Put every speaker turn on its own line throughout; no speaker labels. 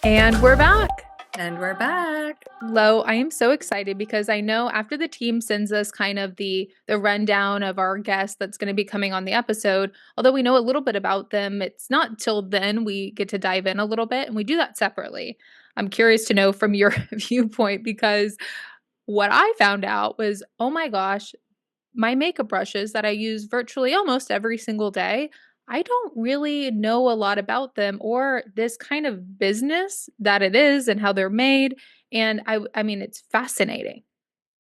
And we're back.
And we're back.
Lo, I am so excited because I know after the team sends us kind of the rundown of our guest that's going to be coming on the episode, although we know a little bit about them, it's not till then we get to dive in a little bit, and we do that separately. I'm curious to know from your viewpoint because what I found out was, oh my gosh, my makeup brushes that I use virtually almost every single day, I don't really know a lot about them or this kind of business that it is and how they're made. And I mean, it's fascinating.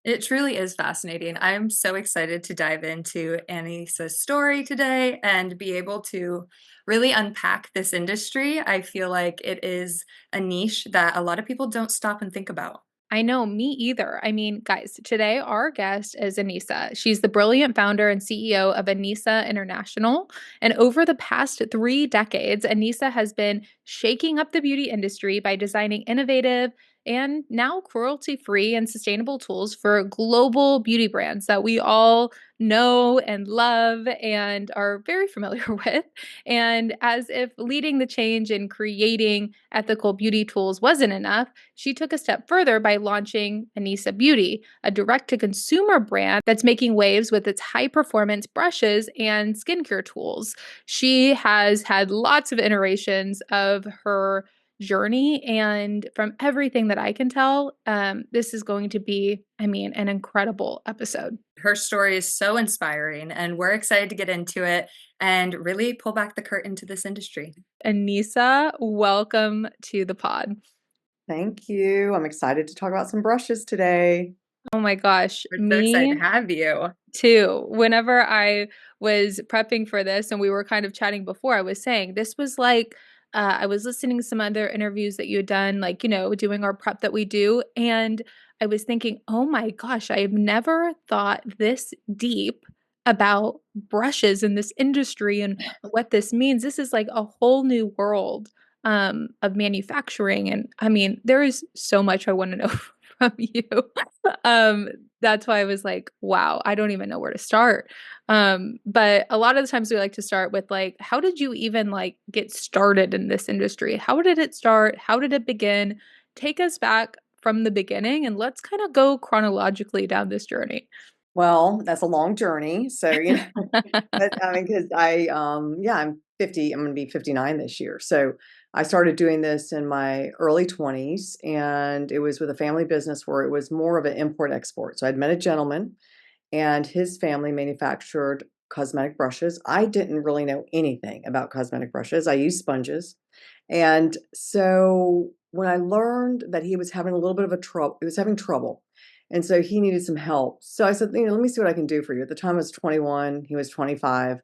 It truly is fascinating. I'm so excited to dive into Anissa's story today and be able to really unpack this industry. I feel like it is a niche that a lot of people don't stop and think about.
I know, me either. I mean, guys, today our guest is Anissa. She's the brilliant founder and CEO of Anissa International. And over the past 3 decades, Anissa has been shaking up the beauty industry by designing innovative and now cruelty free and sustainable tools for global beauty brands that we all know and love and are very familiar with. And as if leading the change in creating ethical beauty tools wasn't enough, she took a step further by launching Anissa Beauty, a direct to consumer brand that's making waves with its high performance brushes and skincare tools. She has had lots of iterations of her journey. And from everything that I can tell, this is going to be, I mean, an incredible episode.
Her story is so inspiring, and we're excited to get into it and really pull back the curtain to this industry.
Anissa, welcome to the pod.
Thank you. I'm excited to talk about some brushes today.
Oh my gosh,
We're so excited to
me
have you.
too. Whenever I was prepping for this and we were kind of chatting before, I was saying this was like, I was listening to some other interviews that you had done, like, doing our prep that we do. And I was thinking, oh my gosh, I have never thought this deep about brushes in this industry and what this means. This is like a whole new world of manufacturing. And I mean, there is so much I want to know from you. Um, that's why I was like, wow, I don't even know where to start. But a lot of the times we like to start with like, how did you even like get started in this industry? How did it start? How did it begin? Take us back from the beginning and let's kind of go chronologically down this journey.
Well, that's a long journey. But I mean, because yeah, I'm 50, I'm going to be 59 this year. So I started doing this in my early 20s, and it was with a family business where it was more of an import export. So I'd met a gentleman, and his family manufactured cosmetic brushes. I didn't really know anything about cosmetic brushes. I used sponges. And so when I learned that he was having a little bit of a trouble, he was having trouble. And so he needed some help. So I said, let me see what I can do for you. At the time I was 21, he was 25,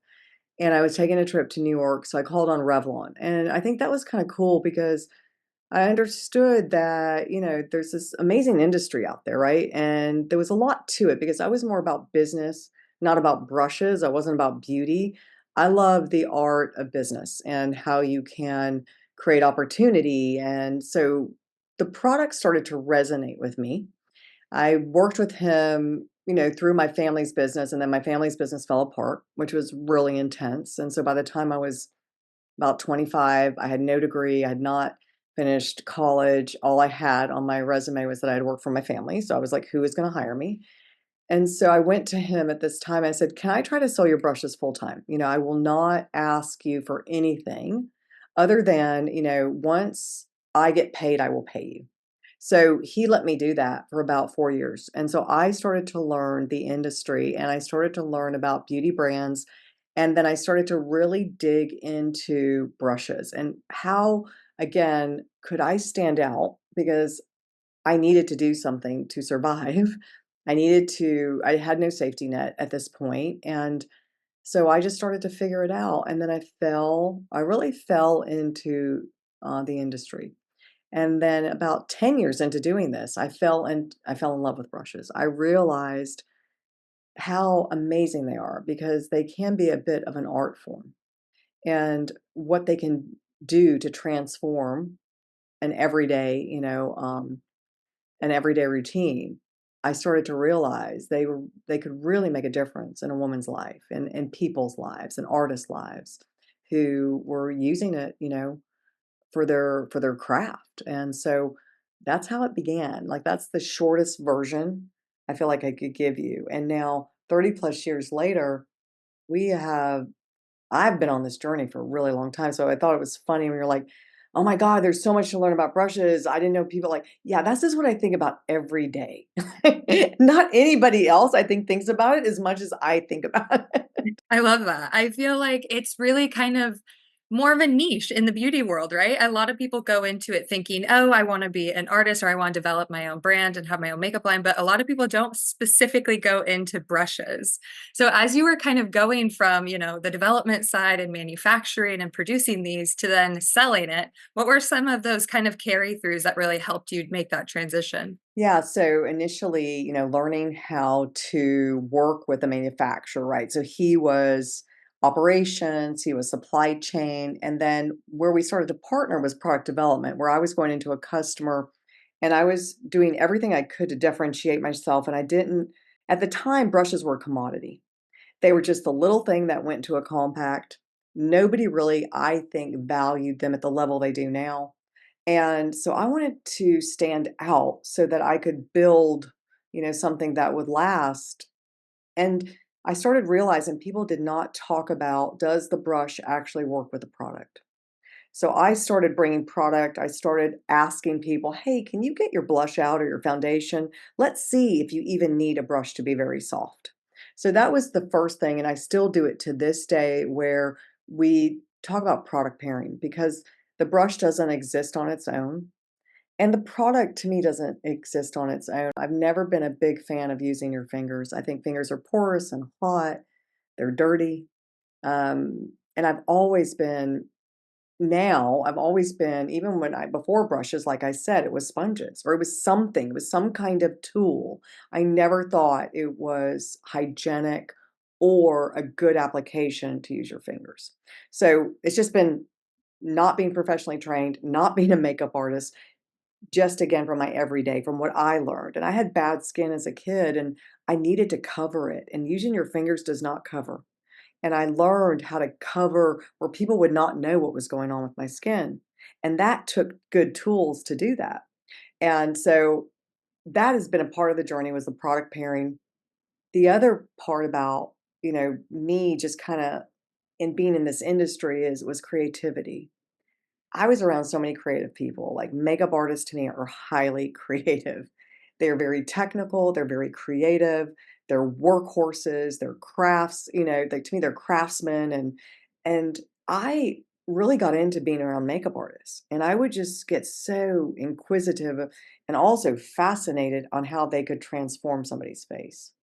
and I was taking a trip to New York. So I called on Revlon. And I think that was kind of cool because I understood that, there's this amazing industry out there, right? And there was a lot to it because I was more about business, not about brushes. I wasn't about beauty. I love the art of business and how you can create opportunity. And so the product started to resonate with me. I worked with him, through my family's business, and then my family's business fell apart, which was really intense. And so by the time I was about 25, I had no degree. I had not finished college. All I had on my resume was that I had worked for my family. So I was like, who is going to hire me? And so I went to him at this time. I said, can I try to sell your brushes full time? I will not ask you for anything other than, once I get paid, I will pay you. So he let me do that for about 4 years. And so I started to learn the industry, and I started to learn about beauty brands. And then I started to really dig into brushes and how, again, could I stand out, because I needed to do something to survive. I had no safety net at this point. And so I just started to figure it out. And then I really fell into the industry. And then about 10 years into doing this, I fell in love with brushes. I realized how amazing they are because they can be a bit of an art form, and what they can do to transform an everyday, an everyday routine. I started to realize they could really make a difference in a woman's life and in people's lives and artists' lives who were using it, for their craft. And so that's how it began. Like that's the shortest version I feel like I could give you. And now 30 plus years later, we have I've been on this journey for a really long time, so I thought it was funny when you're like, "Oh my god, there's so much to learn about brushes." I didn't know people like yeah, that's just what I think about every day. Not anybody else, I think, thinks about it as much as I think about it.
I love that. I feel like it's really kind of more of a niche in the beauty world, right? A lot of people go into it thinking, oh, I want to be an artist or I want to develop my own brand and have my own makeup line. But a lot of people don't specifically go into brushes. So as you were kind of going from, the development side and manufacturing and producing these to then selling it, what were some of those kind of carry throughs that really helped you make that transition?
Yeah, so initially, learning how to work with a manufacturer, right? So he was operations, he was supply chain, and then where we started to partner was product development, where I was going into a customer and I was doing everything I could to differentiate myself. And I didn't, at the time, brushes were a commodity. They were just the little thing that went into a compact. Nobody really, I think, valued them at the level they do now. And so I wanted to stand out so that I could build, something that would last. And I started realizing people did not talk about does the brush actually work with the product? So I started bringing product. I started asking people, hey, can you get your blush out or your foundation? Let's see if you even need a brush to be very soft. So that was the first thing. And I still do it to this day where we talk about product pairing because the brush doesn't exist on its own. And the product to me doesn't exist on its own. I've never been a big fan of using your fingers. I think fingers are porous and hot, they're dirty. And I've always been, even when before brushes, like I said, it was sponges or it was some kind of tool. I never thought it was hygienic or a good application to use your fingers. So it's just been not being professionally trained, not being a makeup artist, just again from my everyday, from what I learned. And I had bad skin as a kid and I needed to cover it. And using your fingers does not cover. And I learned how to cover where people would not know what was going on with my skin. And that took good tools to do that. And so that has been a part of the journey was the product pairing. The other part about, me just kind of in being in this industry is was creativity. I was around so many creative people, like makeup artists to me are highly creative. They're very technical, they're very creative, they're workhorses, they're crafts, like to me they're craftsmen and I really got into being around makeup artists and I would just get so inquisitive and also fascinated on how they could transform somebody's face.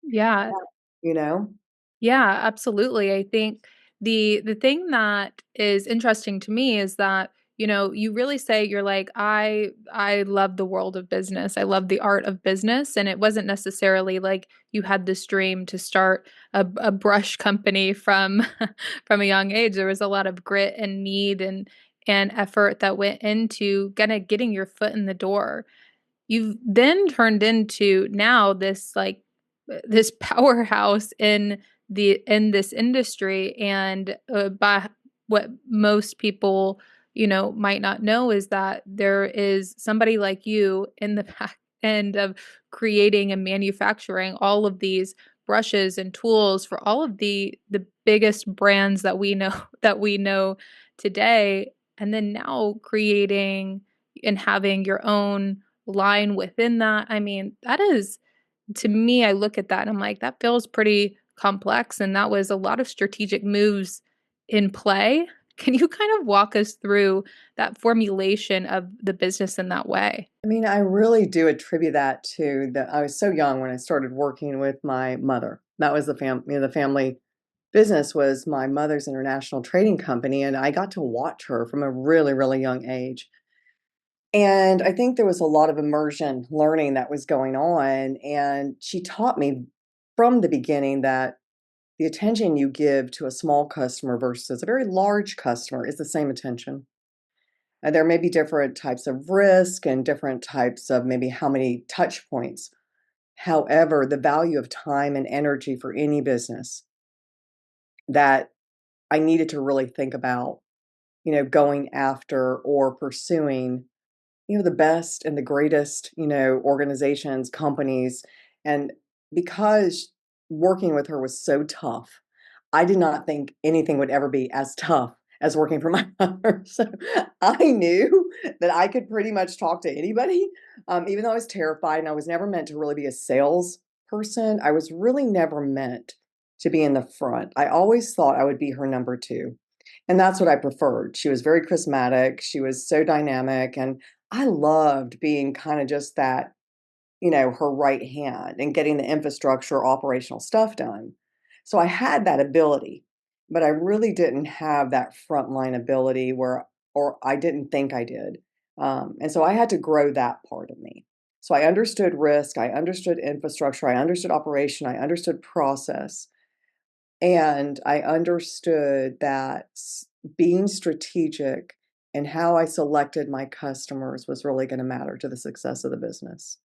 Yeah.
Yeah. You know?
Yeah, absolutely. I think the thing that is interesting to me is that, you really say you're like, I love the world of business. I love the art of business. And it wasn't necessarily like you had this dream to start a brush company from from a young age. There was a lot of grit and need and effort that went into kind of getting your foot in the door. You've then turned into now this like this powerhouse in this industry and by what most people might not know is that there is somebody like you in the back end of creating and manufacturing all of these brushes and tools for all of the biggest brands that we know that we know today and then now creating and having your own line within that. I mean, that is to me, I look at that and I'm like, that feels pretty complex. And that was a lot of strategic moves in play. Can you kind of walk us through that formulation of the business in that way?
I mean, I really do attribute that to the I was so young when I started working with my mother. That was the family business was my mother's international trading company, and I got to watch her from a really, really young age. And I think there was a lot of immersion learning that was going on, and she taught me from the beginning that the attention you give to a small customer versus a very large customer is the same attention. And there may be different types of risk and different types of maybe how many touch points. However, the value of time and energy for any business that I needed to really think about. going after or pursuing, the best and the greatest, organizations, companies. And because working with her was so tough, I did not think anything would ever be as tough as working for my mother. So I knew that I could pretty much talk to anybody, even though I was terrified and I was never meant to really be a sales person. I was really never meant to be in the front. I always thought I would be her number two. And that's what I preferred. She was very charismatic. She was so dynamic. And I loved being kind of just that, her right hand and getting the infrastructure, operational stuff done. So I had that ability, but I really didn't have that frontline ability or I didn't think I did. And so I had to grow that part of me. So I understood risk, I understood infrastructure, I understood operation, I understood process, and I understood that being strategic and how I selected my customers was really going to matter to the success of the business.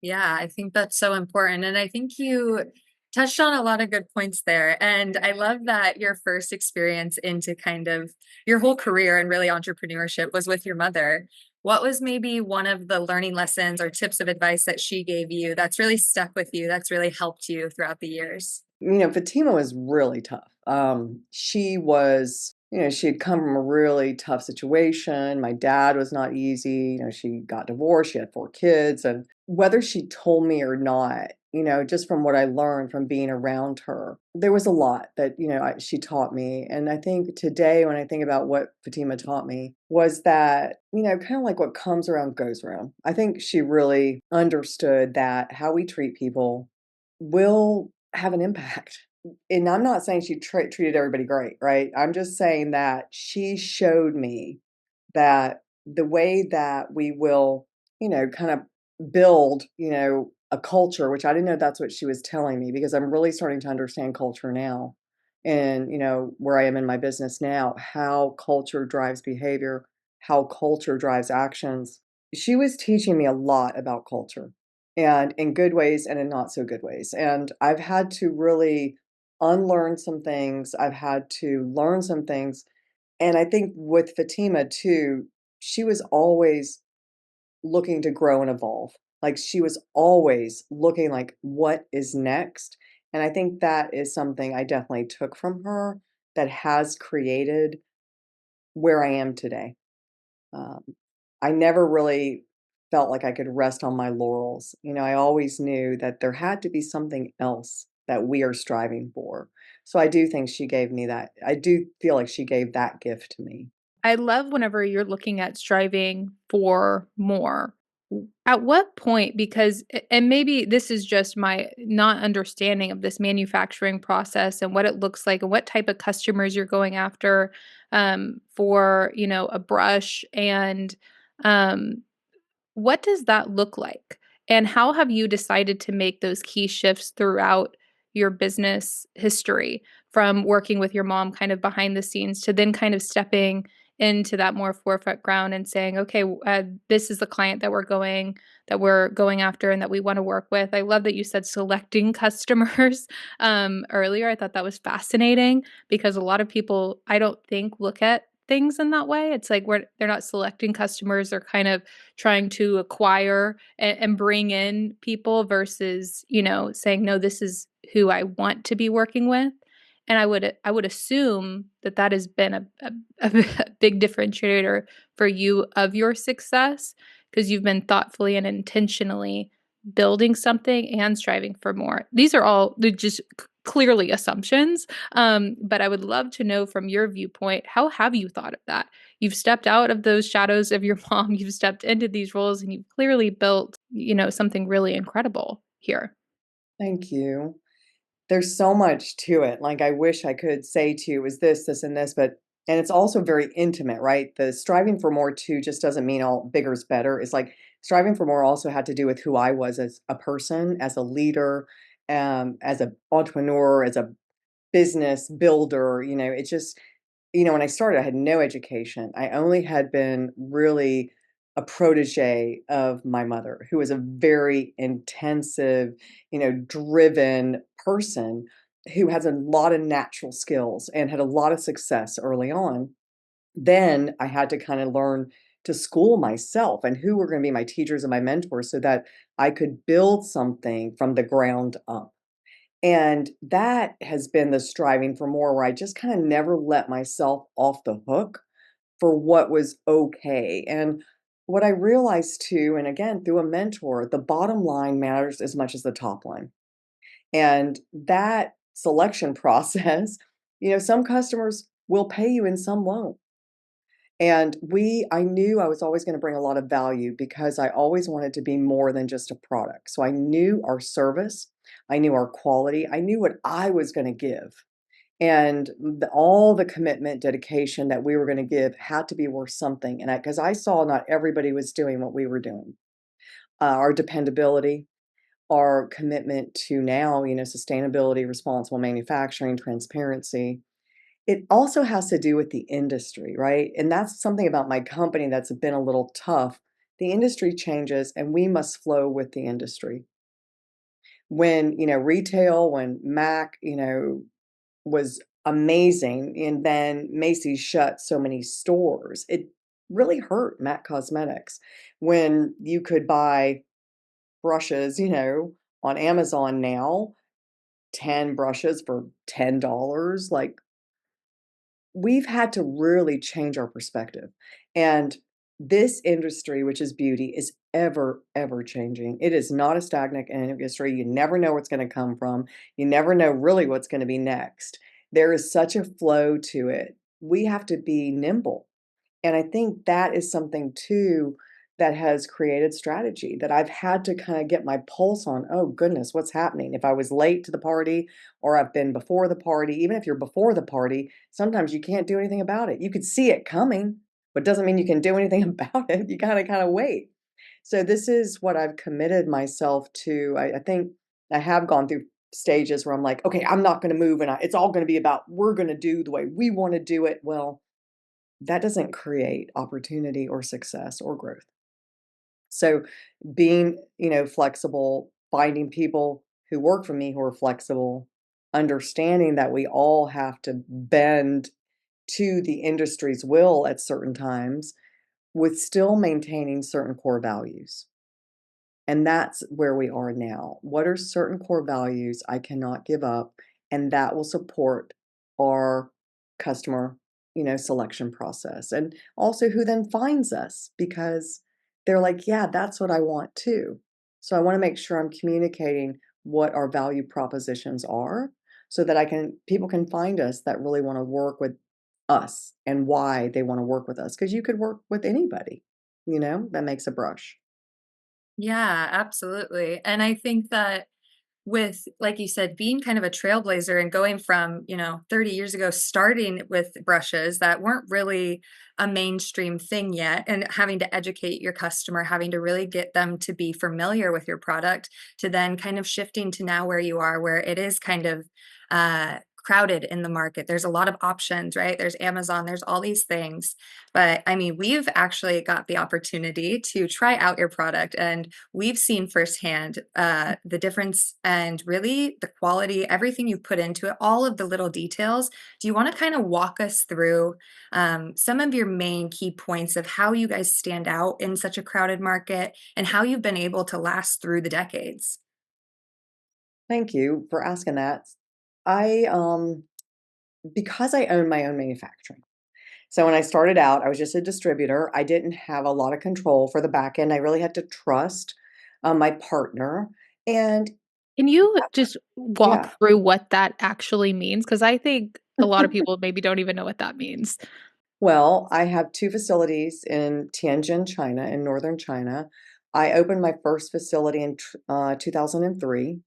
Yeah, I think that's so important. And I think you touched on a lot of good points there. And I love that your first experience into kind of your whole career and really entrepreneurship was with your mother. What was maybe one of the learning lessons or tips of advice that she gave you that's really stuck with you, that's really helped you throughout the years?
Fatima was really tough. She was, she had come from a really tough situation. My dad was not easy. She got divorced. She had 4 kids. And whether she told me or not, just from what I learned from being around her, there was a lot that, she taught me. And I think today, when I think about what Fatima taught me, was that, kind of like what comes around goes around. I think she really understood that how we treat people will have an impact. And I'm not saying she treated everybody great, right? I'm just saying that she showed me that the way that we will, kind of build, a culture, which I didn't know that's what she was telling me because I'm really starting to understand culture now. And, where I am in my business now, how culture drives behavior, how culture drives actions. She was teaching me a lot about culture and in good ways and in not so good ways. And I've had to really unlearn some things. I've had to learn some things. And I think with Fatima too, she was always looking to grow and evolve. Like she was always looking like what is next. And I think that is something I definitely took from her that has created where I am today. Um, I never really felt like I could rest on my laurels. I always knew that there had to be something else that we are striving for. So I do think she gave me that. I do feel like she gave that gift to me.
I love whenever you're looking at striving for more. At what point, because, and maybe this is just my not understanding of this manufacturing process and what it looks like and what type of customers you're going after for, a brush and um, what does that look like? And how have you decided to make those key shifts throughout your business history from working with your mom kind of behind the scenes to then kind of stepping into that more forefront ground and saying, okay, this is the client that we're going after and that we want to work with. I love that you said selecting customers earlier. I thought that was fascinating because a lot of people, I don't think, look at things in that way. It's like they're not selecting customers, they're kind of trying to acquire and bring in people versus, saying, no, this is who I want to be working with. And I would assume that that has been a big differentiator for you of your success because you've been thoughtfully and intentionally building something and striving for more. These are all they're just clearly assumptions, but I would love to know from your viewpoint, how have you thought of that? You've stepped out of those shadows of your mom, you've stepped into these roles, and you've clearly built, something really incredible here.
Thank you. There's so much to it. Like, I wish I could say to you, "Is this, this, and this," but and it's also very intimate, right? The striving for more too just doesn't mean all bigger is better. It's like striving for more also had to do with who I was as a person, as a leader, as an entrepreneur, as a business builder. It just when I started, I had no education. I only had been really a protege of my mother, who was a very intensive, driven person who has a lot of natural skills and had a lot of success early on. Then I had to kind of learn to school myself and who were going to be my teachers and my mentors so that I could build something from the ground up. And that has been the striving for more, where I just kind of never let myself off the hook for what was okay. And what I realized too, and again, through a mentor, the bottom line matters as much as the top line. And that selection process, some customers will pay you and some won't. And I knew I was always going to bring a lot of value because I always wanted to be more than just a product. So I knew our service, I knew our quality, I knew what I was going to give. And all the commitment, dedication that we were going to give had to be worth something. And because I saw not everybody was doing what we were doing, our dependability, our commitment to now, sustainability, responsible manufacturing, transparency. It also has to do with the industry, right? And that's something about my company that's been a little tough. The industry changes and we must flow with the industry. When, retail, when Mac, was amazing, and then Macy's shut so many stores, it really hurt Mac Cosmetics when you could buy brushes, on Amazon now, 10 brushes for $10. Like, we've had to really change our perspective. And this industry, which is beauty, is ever, ever changing. It is not a stagnant industry. You never know what's going to come from. You never know really what's going to be next. There is such a flow to it. We have to be nimble. And I think that is something too that has created strategy that I've had to kind of get my pulse on. Oh, goodness, what's happening? If I was late to the party or I've been before the party, even if you're before the party, sometimes you can't do anything about it. You could see it coming, but doesn't mean you can do anything about it. You gotta kind of wait. So this is what I've committed myself to. I think I have gone through stages where I'm like, okay, I'm not going to move, and it's all going to be about we're going to do the way we want to do it. Well, that doesn't create opportunity or success or growth. So being, flexible, finding people who work for me who are flexible, understanding that we all have to bend to the industry's will at certain times with still maintaining certain core values. And that's where we are now. What are certain core values I cannot give up? And that will support our customer, selection process. And also who then finds us because they're like, yeah, that's what I want too. So I want to make sure I'm communicating what our value propositions are so that people can find us that really want to work with us and why they want to work with us. Because you could work with anybody, that makes a brush.
Yeah, absolutely. And I think that with, like you said, being kind of a trailblazer and going from, 30 years ago, starting with brushes that weren't really a mainstream thing yet, and having to educate your customer, having to really get them to be familiar with your product, to then kind of shifting to now where you are, where it is kind of crowded in the market. There's a lot of options, right? There's Amazon, there's all these things. But I mean, we've actually got the opportunity to try out your product, and we've seen firsthand the difference and really the quality, everything you put into it, all of the little details. Do you want to kind of walk us through some of your main key points of how you guys stand out in such a crowded market and how you've been able to last through the decades?
Thank you for asking that. I because I own my own manufacturing. So when I started out, I was just a distributor. I didn't have a lot of control for the back end. I really had to trust my partner. And
Can you just walk
yeah,
through what that actually means? Because I think a lot of people maybe don't even know what that means.
well, I have two facilities in Tianjin, China, in northern China. I opened my first facility in 2003.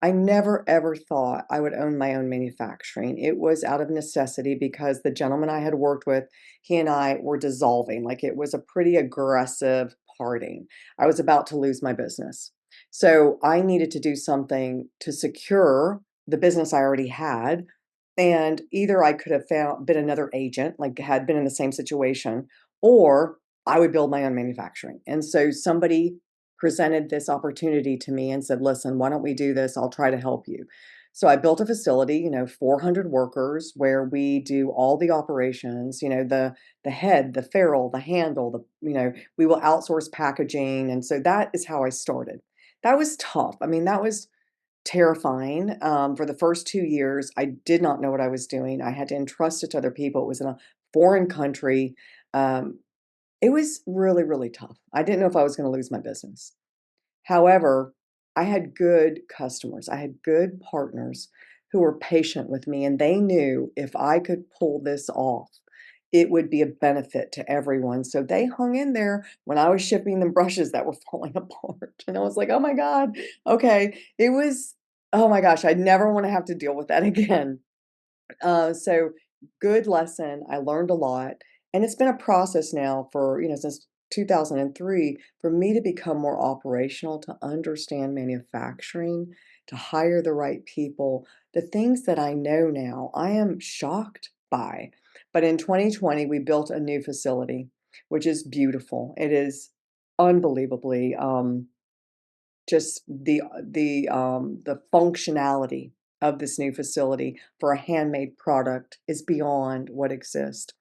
I never ever thought I would own my own manufacturing. It was out of necessity because the gentleman I had worked with, he and I were dissolving. Like it was a pretty aggressive parting. I was about to lose my business. So I needed to do something to secure the business I already had. And either I could have been another agent, like had been in the same situation, or I would build my own manufacturing. And so somebody presented this opportunity to me and said, listen, why don't we do this? I'll try to help you. So I built a facility, 400 workers where we do all the operations, the head, the ferrule, the handle, we will outsource packaging. And so that is how I started. That was tough. I mean, that was terrifying. For the first 2 years, I did not know what I was doing. I had to entrust it to other people. It was in a foreign country. Um, it was really, really tough. I didn't know if I was going to lose my business. However, I had good customers. I had good partners who were patient with me, and they knew if I could pull this off, it would be a benefit to everyone. So they hung in there when I was shipping them brushes that were falling apart. And I was like, oh my God, okay. It was, oh my gosh, I never want to have to deal with that again. So good lesson. I learned a lot, and it's been a process now for, since 2003 for me to become more operational, to understand manufacturing, to hire the right people. The things that I know now, I am shocked by. But in 2020, we built a new facility, which is beautiful. It is unbelievably just the functionality of this new facility for a handmade product is beyond what exists.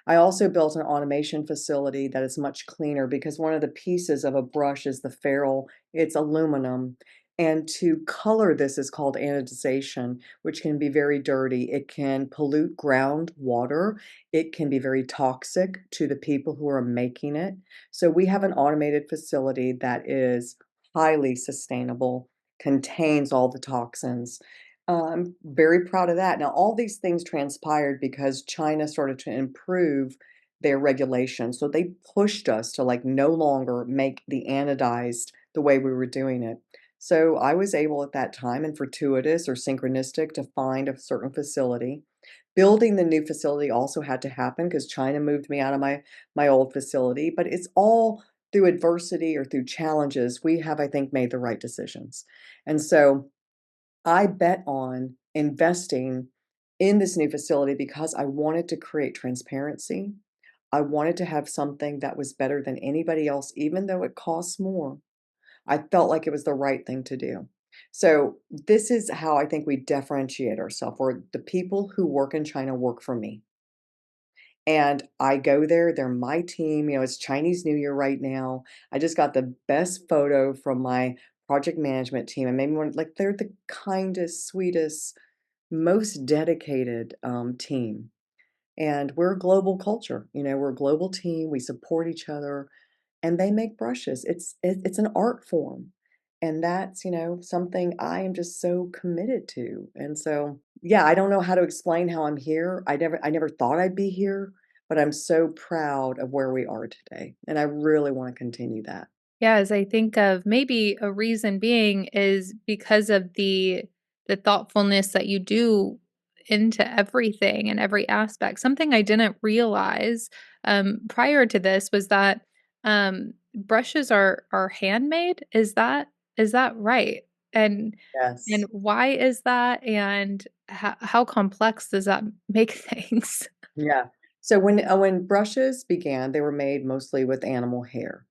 I also built an automation facility that is much cleaner because one of the pieces of a brush is the ferrule. It's aluminum. And to color this is called anodization, which can be very dirty. It can pollute groundwater. It can be very toxic to the people who are making it. So we have an automated facility that is highly sustainable, contains all the toxins. I'm very proud of that. Now, all these things transpired because China started to improve their regulations. So they pushed us to like no longer make the anodized the way we were doing it. So I was able at that time and fortuitous or synchronistic to find a certain facility. Building the new facility also had to happen because China moved me out of my old facility, but it's all through adversity or through challenges, we have, I think, made the right decisions. And so I bet on investing in this new facility because I wanted to create transparency. I wanted to have something that was better than anybody else, even though it costs more. I felt like it was the right thing to do. So this is how I think we differentiate ourselves, or the people who work in China work for me. And I go there, they're my team, it's Chinese New Year right now. I just got the best photo from my project management team, and maybe one like, they're the kindest, sweetest, most dedicated, team. And we're a global culture, we're a global team, we support each other, and they make brushes. It's an art form, and that's, something I am just so committed to, and so, yeah, I don't know how to explain how I'm here. I never thought I'd be here, but I'm so proud of where we are today, and I really wanna continue that.
Yeah, as I think of maybe a reason being is because of the thoughtfulness that you do into everything and every aspect. Something I didn't realize prior to this was that brushes are handmade. Is that right? And
Yes.
why is that? And how complex does that make things?
Yeah. So when brushes began, they were made mostly with animal hair.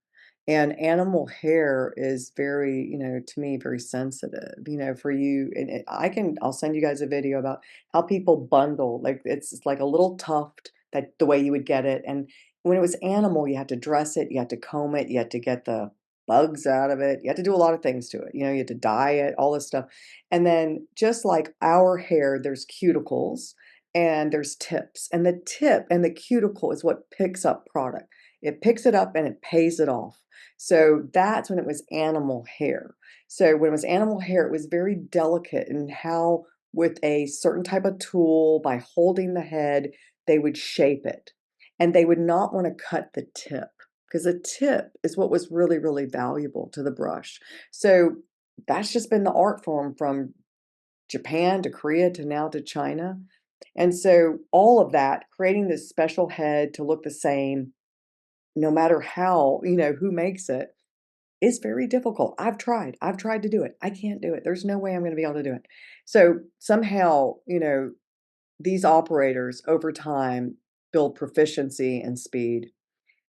And animal hair is very, to me, very sensitive, for you. And I'll send you guys a video about how people bundle, like it's like a little tuft that the way you would get it. And when it was animal, you had to dress it, you had to comb it, you had to get the bugs out of it, you had to do a lot of things to it. You had to dye it, all this stuff. And then just like our hair, there's cuticles and there's tips, and the tip and the cuticle is what picks up product. It picks it up and it pays it off. So that's when it was animal hair. So when it was animal hair, it was very delicate in how, with a certain type of tool, by holding the head, they would shape it. And they would not want to cut the tip because the tip is what was really, really valuable to the brush. So that's just been the art form from Japan to Korea to now to China. And so all of that, creating this special head to look the same, no matter how, who makes it, is very difficult. I've tried to do it. I can't do it. There's no way I'm going to be able to do it. So somehow, these operators over time build proficiency and speed.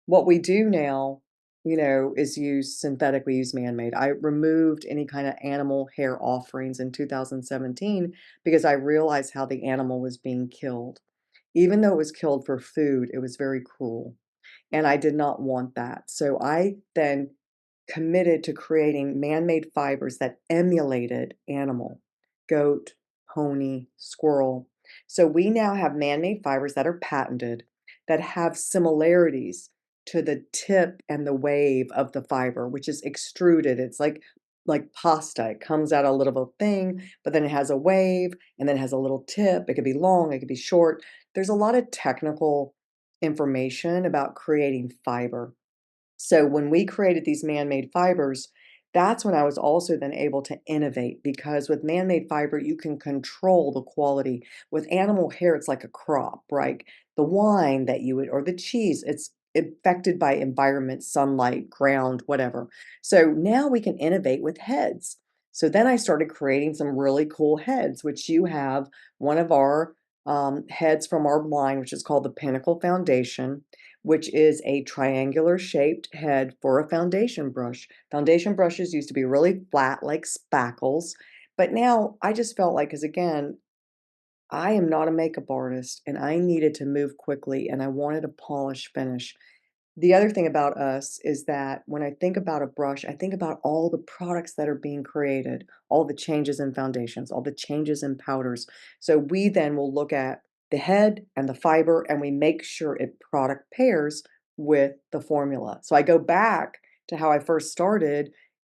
What we do now is used synthetic, we use man-made. I removed any kind of animal hair offerings in 2017 because I realized how the animal was being killed. Even though it was killed for food, it was very cruel, and I did not want that. So I then committed to creating man-made fibers that emulated animal, goat, pony, squirrel. So we now have man-made fibers that are patented that have similarities to the tip and the wave of the fiber, which is extruded. It's like pasta. It comes out a little thing, but then it has a wave and then it has a little tip. It could be long, it could be short. There's a lot of technical information about creating fiber. So when we created these man-made fibers, that's when I was also then able to innovate because with man-made fiber, you can control the quality. With animal hair, it's like a crop, right? The wine that you would, or the cheese, it's affected by environment, sunlight, ground, whatever. So now we can innovate with heads. So then I started creating some really cool heads, which you have one of our heads from our line, which is called the Pinnacle Foundation, which is a triangular shaped head for a foundation brush. Foundation brushes used to be really flat like spackles, but now I just felt like, because again, I am not a makeup artist and I needed to move quickly and I wanted a polish finish. The other thing about us is that when I think about a brush, I think about all the products that are being created, all the changes in foundations, all the changes in powders. So we then will look at the head and the fiber and we make sure it product pairs with the formula. So I go back to how I first started,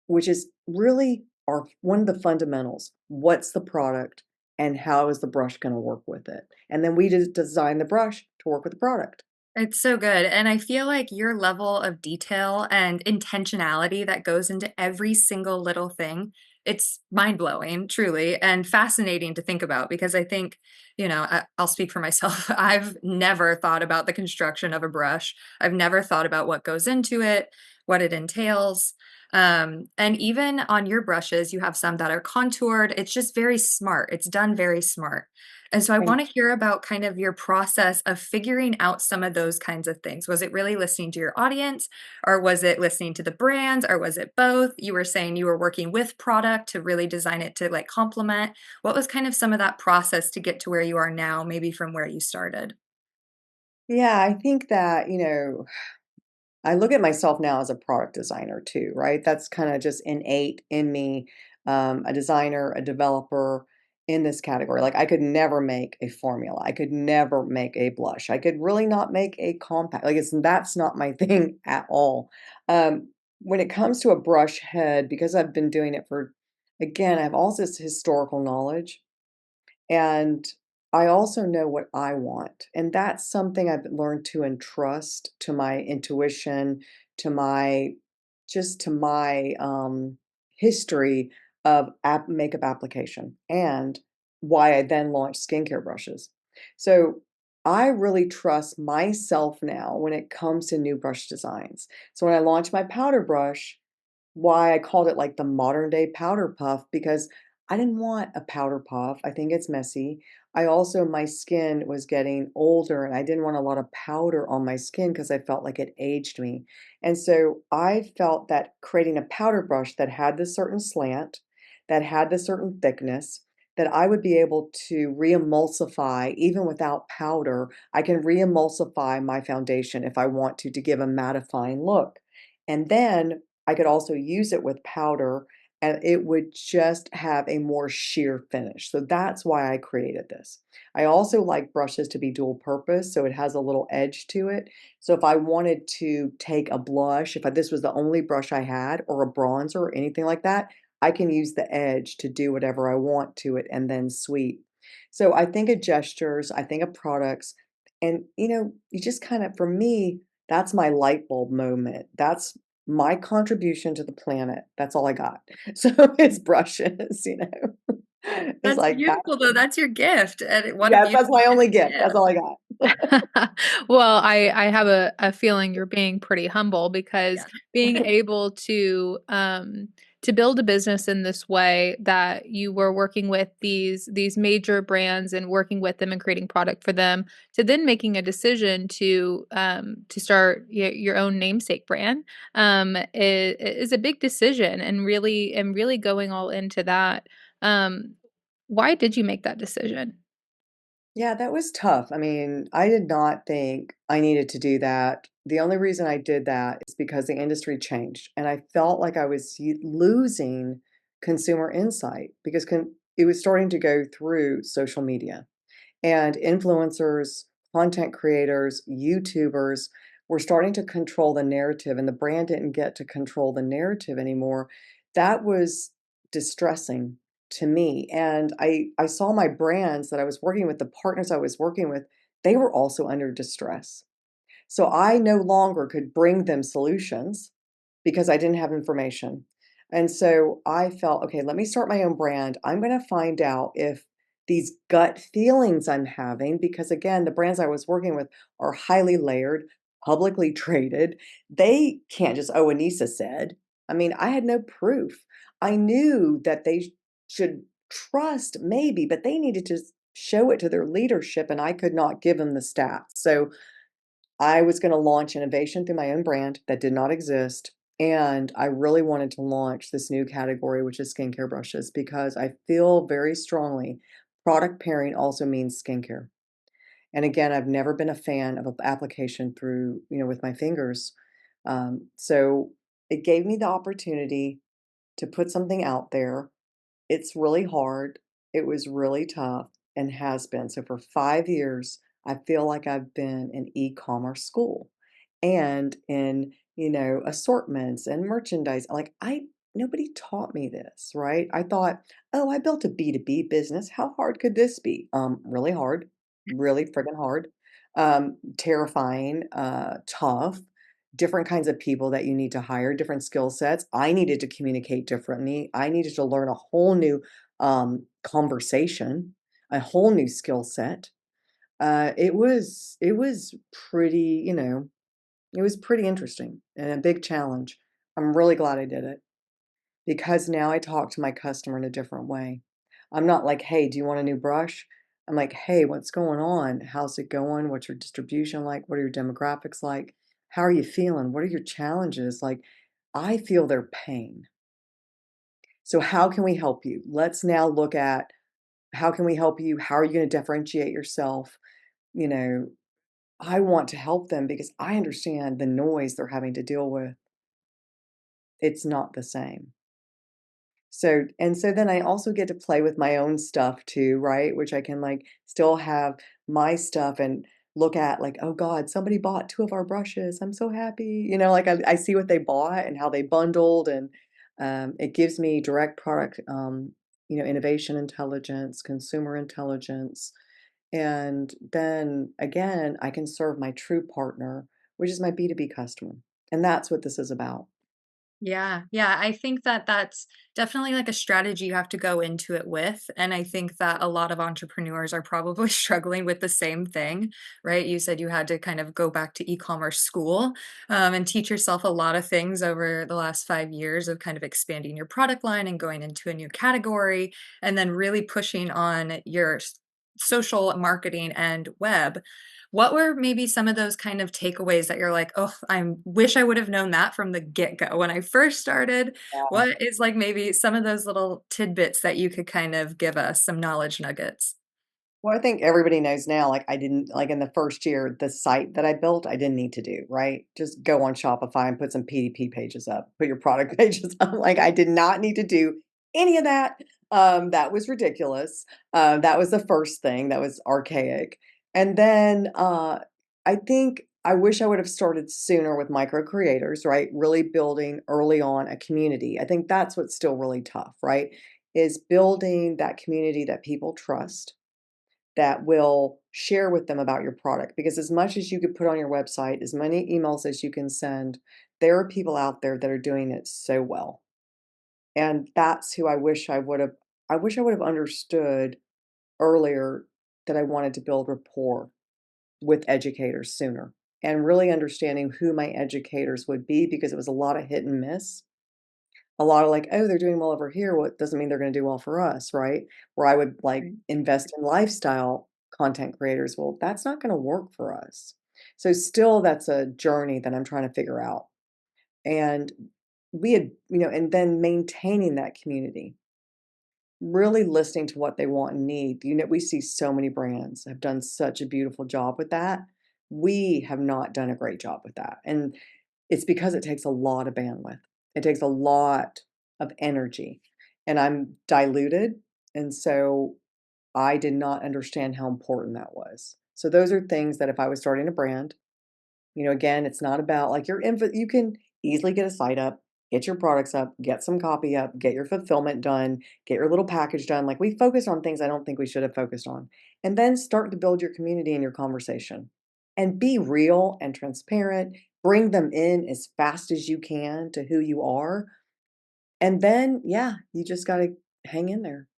which is really our one of the fundamentals. What's the product and how is the brush going to work with it? And then we just design the brush to work with the product.
It's so good, and I feel like your level of detail and intentionality that goes into every single little thing, it's mind-blowing, truly, and fascinating to think about because I think, I'll speak for myself. I've never thought about the construction of a brush. I've never thought about what goes into it, what it entails. And even on your brushes, you have some that are contoured. It's just very smart. It's done very smart. And so I
Thank
want to hear about kind of your process of figuring out some of those kinds of things. Was it really listening to your audience, or was it listening to the brands, or was it both? You were saying you were working with product to really design it to like complement. What was kind of some of that process to get to where you are now, maybe from where you started?
Yeah, I think that, I look at myself now as a product designer too, right? That's kind of just innate in me. A designer, a developer in this category. Like I could never make a formula. I could never make a blush. I could really not make a compact. Like that's not my thing at all. When it comes to a brush head, because I've been doing it for, again, I have all this historical knowledge. And I also know what I want, and that's something I've learned to entrust to my intuition, to my to my, history of makeup application, and why I then launched skincare brushes. So, I really trust myself now when it comes to new brush designs. So, when I launched my powder brush, why I called it like the modern day powder puff because I didn't want a powder puff. I think it's messy. I also, my skin was getting older and I didn't want a lot of powder on my skin because I felt like it aged me. And so I felt that creating a powder brush that had this certain slant, that had this certain thickness, that I would be able to re-emulsify even without powder. I can re-emulsify my foundation if I want to give a mattifying look. And then I could also use it with powder and it would just have a more sheer finish. So that's why I created this. I also like brushes to be dual purpose, so it has a little edge to it. So if I wanted to take a blush, if this was the only brush I had, or a bronzer or anything like that, I can use the edge to do whatever I want to it and then sweep. So I think of gestures, I think of products, and you just kind of, for me, that's my light bulb moment. That's my contribution to the planet. That's all I got. So it's brushes. It's
That's
like that.
beautiful, though. That's your gift. And what a
Yes, that's
beautiful
my
gift
only
to
gift. That's
give.
all I got.
Well, I have a feeling you're being pretty humble because
Yeah.
being able to, to build a business in this way that you were working with these major brands and working with them and creating product for them to then making a decision to start your own namesake brand is a big decision and really going all into that. Um, why did you make that decision?
Yeah, that was tough. I mean, I did not think I needed to do that. The only reason I did that is because the industry changed, and I felt like I was losing consumer insight because it was starting to go through social media. And influencers, content creators, YouTubers were starting to control the narrative, and the brand didn't get to control the narrative anymore. That was distressing to me. And I saw my brands that I was working with, the partners I was working with, they were also under distress. So I no longer could bring them solutions because I didn't have information. And so I felt, okay, let me start my own brand. I'm going to find out if these gut feelings I'm having, because again, the brands I was working with are highly layered, publicly traded. They can't just, oh, Anissa said. I mean, I had no proof. I knew that they should trust maybe, but they needed to show it to their leadership, and I could not give them the stats. So I was gonna launch innovation through my own brand that did not exist, and I really wanted to launch this new category, which is skincare brushes, because I feel very strongly product pairing also means skincare. And again, I've never been a fan of a application through, with my fingers. So it gave me the opportunity to put something out there. It's really hard. It was really tough and has been. So for 5 years, I feel like I've been in e-commerce school and in, assortments and merchandise. Like nobody taught me this, right? I thought, "Oh, I built a B2B business. How hard could this be?" Really hard, really friggin' hard. Terrifying, tough, different kinds of people that you need to hire, different skill sets. I needed to communicate differently. I needed to learn a whole new conversation, a whole new skill set. It was pretty, it was pretty interesting and a big challenge. I'm really glad I did it because now I talk to my customer in a different way. I'm not like, "Hey, do you want a new brush?" I'm like, "Hey, what's going on? How's it going? What's your distribution like? What are your demographics like? How are you feeling? What are your challenges?" Like, I feel their pain. So how can we help you? Let's now look at how can we help you? How are you going to differentiate yourself? You know, I want to help them because I understand the noise they're having to deal with. It's not the same. So then I also get to play with my own stuff too, right? Which I can, like, still have my stuff and look at like, "Oh god, somebody bought 2 of our brushes. I'm so happy." Like I see what they bought and how they bundled, and it gives me direct product, innovation intelligence, consumer intelligence, and then again, I can serve my true partner, which is my B2B customer. And that's what this is about.
Yeah, yeah, I think that that's definitely like a strategy you have to go into it with, and I think that a lot of entrepreneurs are probably struggling with the same thing, right? You said you had to kind of go back to e-commerce school, and teach yourself a lot of things over the last 5 years of kind of expanding your product line and going into a new category, and then really pushing on your social marketing and web. What were maybe some of those kind of takeaways that you're like, "Oh, I wish I would have known that from the get-go when I first started." What is, like, maybe some of those little tidbits that you could kind of give us, some knowledge nuggets?
Well, I think everybody knows now, like, I didn't like, in the first year, the site that I built, I didn't need to do, right? Just go on Shopify and put some PDP pages up, put your product pages up, like, I did not need to do any of that. That was ridiculous. That was the first thing, that was archaic. And then, I think I wish I would have started sooner with micro creators, right? Really building early on a community. I think that's what's still really tough, right? Is building that community that people trust that will share with them about your product, because as much as you could put on your website, as many emails as you can send, there are people out there that are doing it so well. And that's who I wish I would have understood earlier that I wanted to build rapport with educators sooner and really understanding who my educators would be because it was a lot of hit and miss. a lot of like, oh, they're doing well over here. Well, it doesn't mean they're going to do well for us, right? Where I would like
Right.
invest in lifestyle content creators. Well, that's not going to work for us. So still that's a journey that I'm trying to figure out. And we had, and then maintaining that community, really listening to what they want and need. We see so many brands have done such a beautiful job with that. We have not done a great job with that. And it's because it takes a lot of bandwidth. It takes a lot of energy, and I'm diluted, and so I did not understand how important that was. So those are things that if I was starting a brand, again, it's not about like your info. You can easily get a site up, get your products up, get some copy up, get your fulfillment done, get your little package done. Like we focus on things I don't think we should have focused on. And then start to build your community and your conversation and be real and transparent. Bring them in as fast as you can to who you are. And then, yeah, you just got to hang in there.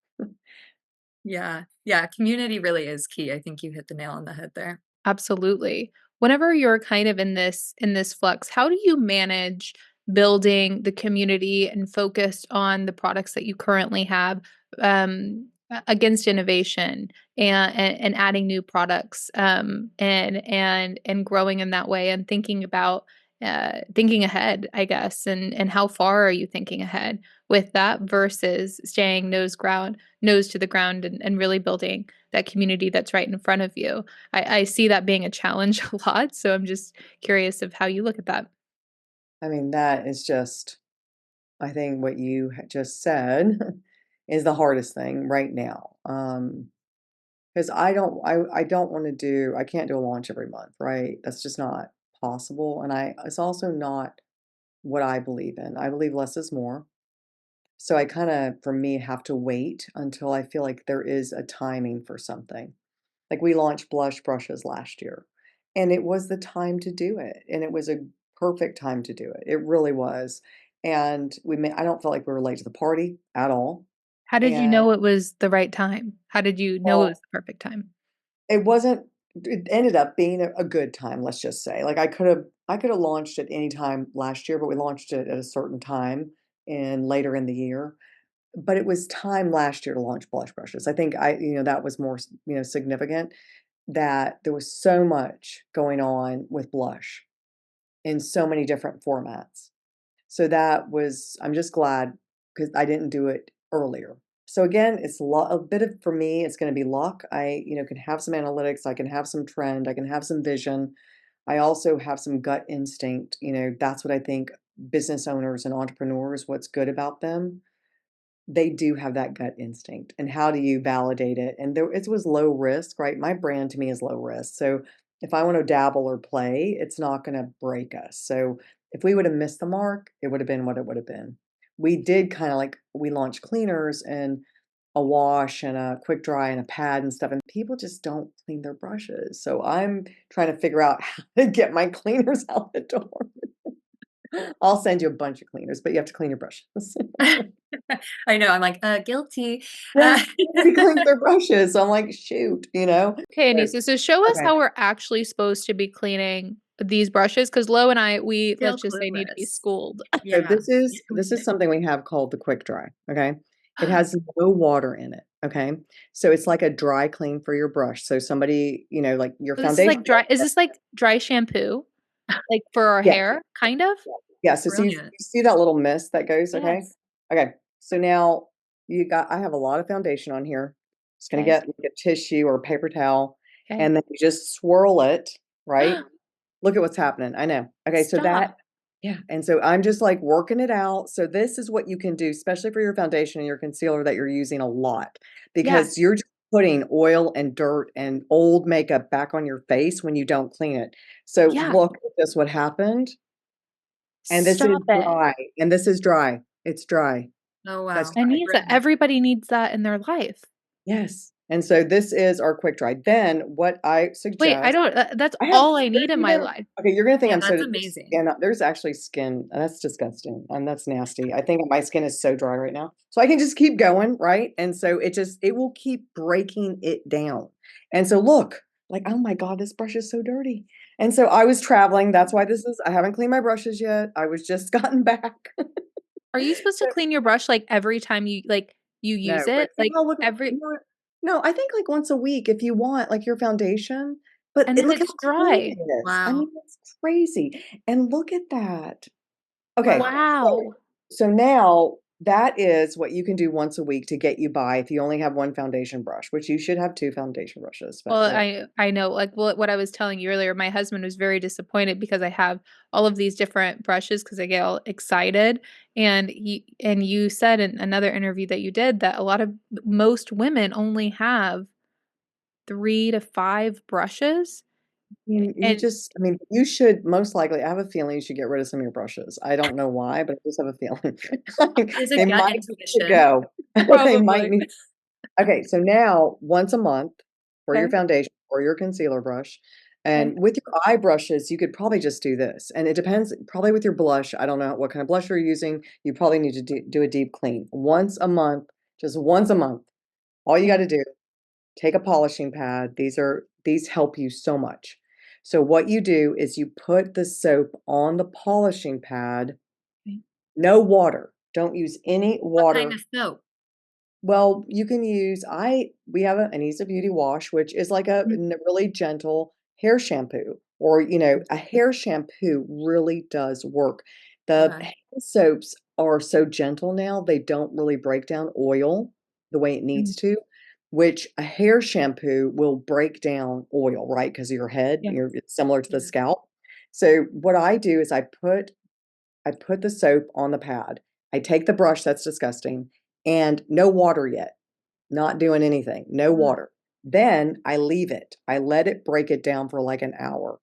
Yeah. Yeah, community really is key. I think you hit the nail on the head there.
Absolutely. Whenever you're kind of in this flux, how do you manage building the community and focused on the products that you currently have against innovation and adding new products and growing in that way and thinking about thinking ahead, I guess, and how far are you thinking ahead with that versus staying nose to the ground and really building that community that's right in front of you. I see that being a challenge a lot, so I'm just curious of how you look at that.
I mean, that is just, I think what you just said is the hardest thing right now. Because I don't want to I can't do a launch every month, right? That's just not possible. And it's also not what I believe in. I believe less is more. So I kind of, for me, have to wait until I feel like there is a timing for something. Like we launched blush brushes last year, and it was the time to do it. And it was a perfect time to do it. It really was. And I don't feel like we were late to the party at all.
How did you
And
know it was the right time? How did you know it was
well,
the perfect time?
it wasn't it ended up being a good time, let's just say. Like, I could have launched at any time last year, but we launched it at a certain time later in the year. But it was time last year to launch blush brushes. I think that was more, significant, that there was so much going on with blush in so many different formats. So I'm just glad because I didn't do it earlier. So again, it's a bit of, for me, it's going to be luck. Can have some analytics, I can have some trend, I can have some vision. I also have some gut instinct. That's what I think business owners and entrepreneurs, what's good about them, they do have that gut instinct. And how do you validate it? And it was low risk, right? My brand to me is low risk. So if I want to dabble or play, it's not going to break us. So if we would have missed the mark, it would have been what it would have been. We did kind of like, we launched cleaners and a wash and a quick dry and a pad and stuff, and people just don't clean their brushes. So I'm trying to figure out how to get my cleaners out the door. I'll send you a bunch of cleaners, but you have to clean your brushes.
I know, I'm like, guilty.
Yeah,
Uh,
nobody cleans their brushes, so I'm like, "Shoot," you know?
Okay,
So
Anissa, so show us
okay,
how we're actually supposed to be cleaning these brushes, because Lo and I, we
Still
let's just say need to be
clueless.
schooled.
so
Yeah.
this is something we have called the quick dry, okay? It has no water in it, okay? So it's like a dry clean for your brush, so somebody, like your
So this is
foundation.
like dry is this like dry shampoo? Like for our
Yeah,
hair, kind of?
yeah, so you
Brilliant.
see that little mist that goes, okay?
Yes.
Okay, so now I have a lot of foundation on here. Just gonna
Okay.
get like a tissue or a paper towel,
Okay.
and then you just swirl it, right? Look at what's happening. I know. Okay, so
Stop.
yeah, and so I'm just like working it out. So this is what you can do, especially for your foundation and your concealer that you're using a lot,
Yeah.
because you're just putting oil and dirt and old makeup back on your face when you don't clean it. So
Yeah.
look at this, what happened. And this is
Stop it.
dry. And this is dry. It's dry.
Oh,
That's
wow.
dry.
Anissa,
Brilliant.
everybody needs that in their life.
Yes. And so this is our quick dry. Then what I
Wait, I
suggest,
don't that's
I have
all I need in my life.
okay, you're gonna think
Yeah,
I'm so
that's
there's
amazing.
skin there's actually skin, and that's disgusting, and that's nasty. I think my skin is so dry right now. So I can just keep going, right? And so it will keep breaking it down. And so look, like, oh my God, this brush is so dirty. And so I was traveling. That's why I haven't cleaned my brushes yet. I was just gotten back.
Are you supposed to
So
clean your brush, like, every time you use
no, but
it? Like,
well, look,
every
no, I think, like, once a week if you want, like, your foundation, but
and then
look how
it's
clean
dry.
it is. I
Wow.
mean, it's crazy, and look at that. Okay,
Wow.
so
Wow.
now that is what you can do once a week to get you by if you only have 1 foundation brush, which you should have 2 foundation brushes, but
Well,
whatever.
I know, like, what I was telling you earlier, my husband was very disappointed because I have all of these different brushes because I get all excited, and you said in another interview that you did that a lot of most women only have 3 to 5 brushes, and
I mean, you should most likely I have a feeling you should get rid of some of your brushes. I don't know why, but I just have a feeling.
Is it
They
gut
might need to
intuition?
go. They might
probably.
need Okay, so now once a month for your
Okay,
foundation or your concealer brush,
okay.
and with your eye brushes, you could probably just do this, and it depends probably with your blush, I don't know what kind of blush you're using, you probably need to do a deep clean. Once a month, just once a month, all you
'Kay,
gotta do, take a polishing pad, these help you so much. So what you do is you put the soap on the polishing pad,
okay.
no water, don't use any
What kind
water.
of soap?
Well, you can use we have a Anisa Beauty Wash, which is like a
Mm,
really gentle hair shampoo, or, a hair shampoo really does work. The
Okay.
hand soaps are so gentle now, they don't really break down oil the way it
mm,
needs to, which a hair shampoo will break down oil, right? Because of your head,
yeah,
it's similar to the
Yeah.
scalp. So what I do is I put the soap on the pad. I take the brush that's disgusting, and no water yet, not doing anything, no
Mm.
water. Then I leave it. I let it break it down for like an hour.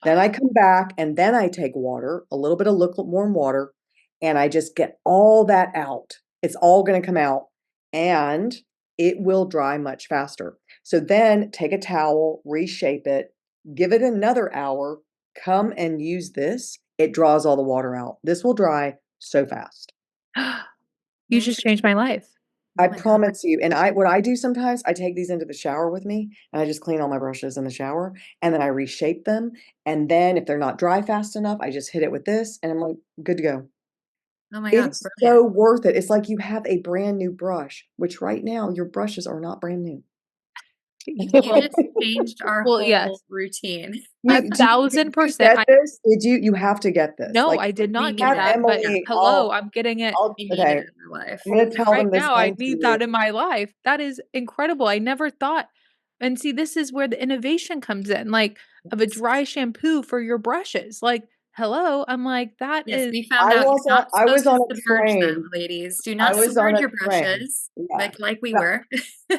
Then I come back and then I take water, a little bit of lukewarm water, and I just get all that out. It's all gonna come out and it will dry much faster. So then take a towel, reshape it, give it another hour, come and use this. It draws all the water out. This will dry so fast.
You just changed
Interesting.
my life.
Oh
I
my god.
promise you, and what I do sometimes, I take these into the shower with me, and I just clean all my brushes in the shower, and then I reshape them, and then if they're not dry fast enough, I just hit it with this, and I'm like, good to go.
Oh my
It
god,
is
brilliant.
so worth it. It's like you have a brand new brush, which right now your brushes are not brand new.
You
Well
just changed our
well,
whole
yes,
routine.
Did you
1,000%.
get this? You have to get this.
No,
Like,
I did
We
not
need
get
have
it.
that, but
Yeah,
Emily,
hello, I'm getting it
we need it
okay,
in our life.
I'm gonna tell
right
them to
now. I
send to
need
you.
that in my life. That is incredible. I never thought and see, this is where the innovation comes in, like, of a dry shampoo for your brushes. Like, hello, I'm like, that
Yes,
is
we found out you're not
I was
supposed to
on a
submerge them,
train.
ladies. Do
I
not
was on
submerge
a
your
train.
brushes
Yeah.
like we
But
were.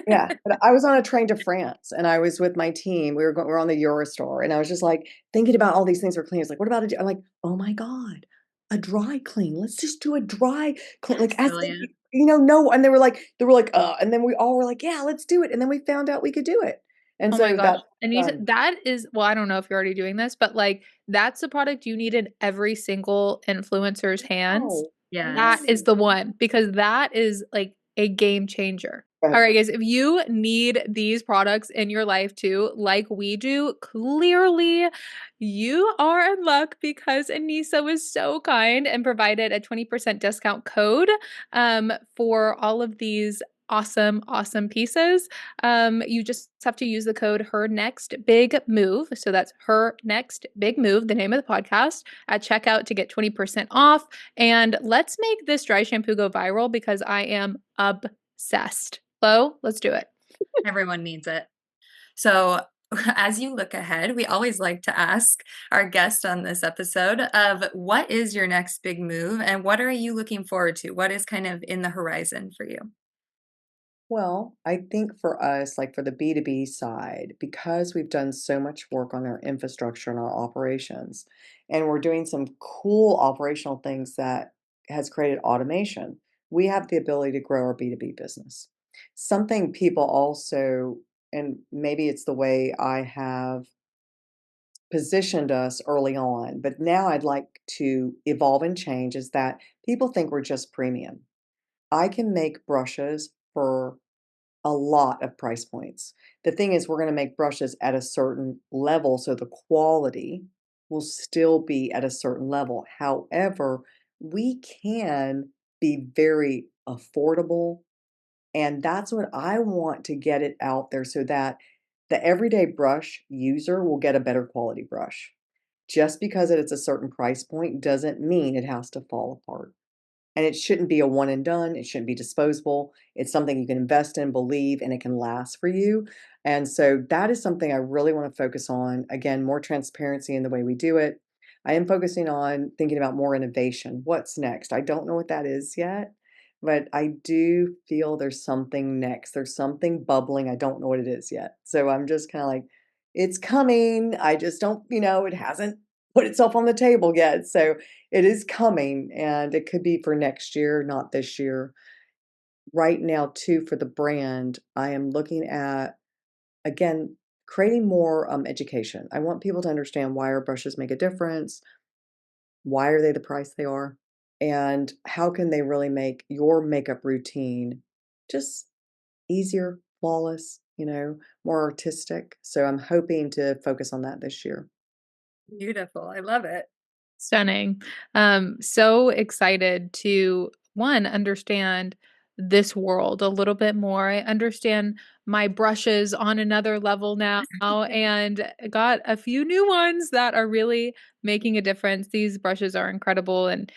Yeah, but I was on a train to France, and I was with my team. We were on the Eurostar, and I was just, like, thinking about all these things for cleaners, like, "What about I'm like, "Oh my god, a dry clean. Let's just do a dry clean," like,
That's
as if
brilliant.
no, and they were like, and then we all were like, "Yeah, let's do it," and then we found out we could do it, and
oh my
so
gosh.
that's
And you said
done.
that is well, I don't know if you're already doing this, but, like, that's the product you need in every single influencer's hands.
Oh, I
That
Yes.
is
know.
the one because that is, like, a game changer.
But
Alright, guys, if you need these products in your life too, like we do, clearly you are in luck because Anissa was so kind and provided a 20% discount code, for all of these awesome, awesome pieces. You just have to use the code her next big move. So that's her next big move, the name of the podcast at checkout to get 20% off. And let's make this dry shampoo go viral because I am obsessed. Flo, let's do it.
Everyone needs it. So, as you look ahead, we always like to ask our guest on this episode of what is your next big move and what are you looking forward to? What is kind of in the horizon for you?
well, I think for us, like, for the B2B side, because we've done so much work on our infrastructure and our operations, and we're doing some cool operational things that has created automation, we have the ability to grow our B2B business. Something people also and maybe it's the way I have positioned us early on, but now I'd like to evolve and change, is that people think we're just premium. I can make brushes for a lot of price points. The thing is we're gonna make brushes at a certain level, so the quality will still be at a certain level. However, we can be very affordable, and that's what I want to get it out there so that the everyday brush user will get a better quality brush. Just because it's a certain price point doesn't mean it has to fall apart. And it shouldn't be a one and done, it shouldn't be disposable. It's something you can invest in, believe, and it can last for you. And so that is something I really want to focus on. Again, more transparency in the way we do it. I am focusing on thinking about more innovation. What's next? I don't know what that is yet, but I do feel there's something next. There's something bubbling. I don't know what it is yet. So I'm just kind of like, it's coming. I just don't, it hasn't put itself on the table yet. So it is coming, and it could be for next year, not this year. Right now, too, for the brand, I am looking at, again, creating more, education. I want people to understand why our brushes make a difference, why are they the price they are, and how can they really make your makeup routine just easier, flawless, more artistic. So I'm hoping to focus on that this year.
Beautiful. I love it.
Stunning. So excited to one, understand this world a little bit more. I understand my brushes on another level now and got a few new ones that are really making a difference. These brushes are incredible and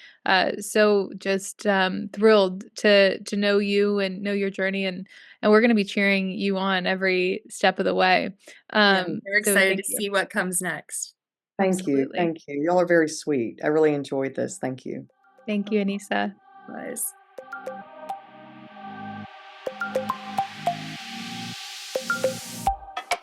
so just thrilled to know you and know your journey and we're going to be cheering you on every step of the way.
Yeah, we're
So
excited
thank
to
you.
see what comes next.
Thank you.
Absolutely.
Thank you. Y'all are very sweet. I really enjoyed this. Thank you.
Thank you, Anissa.
Guys.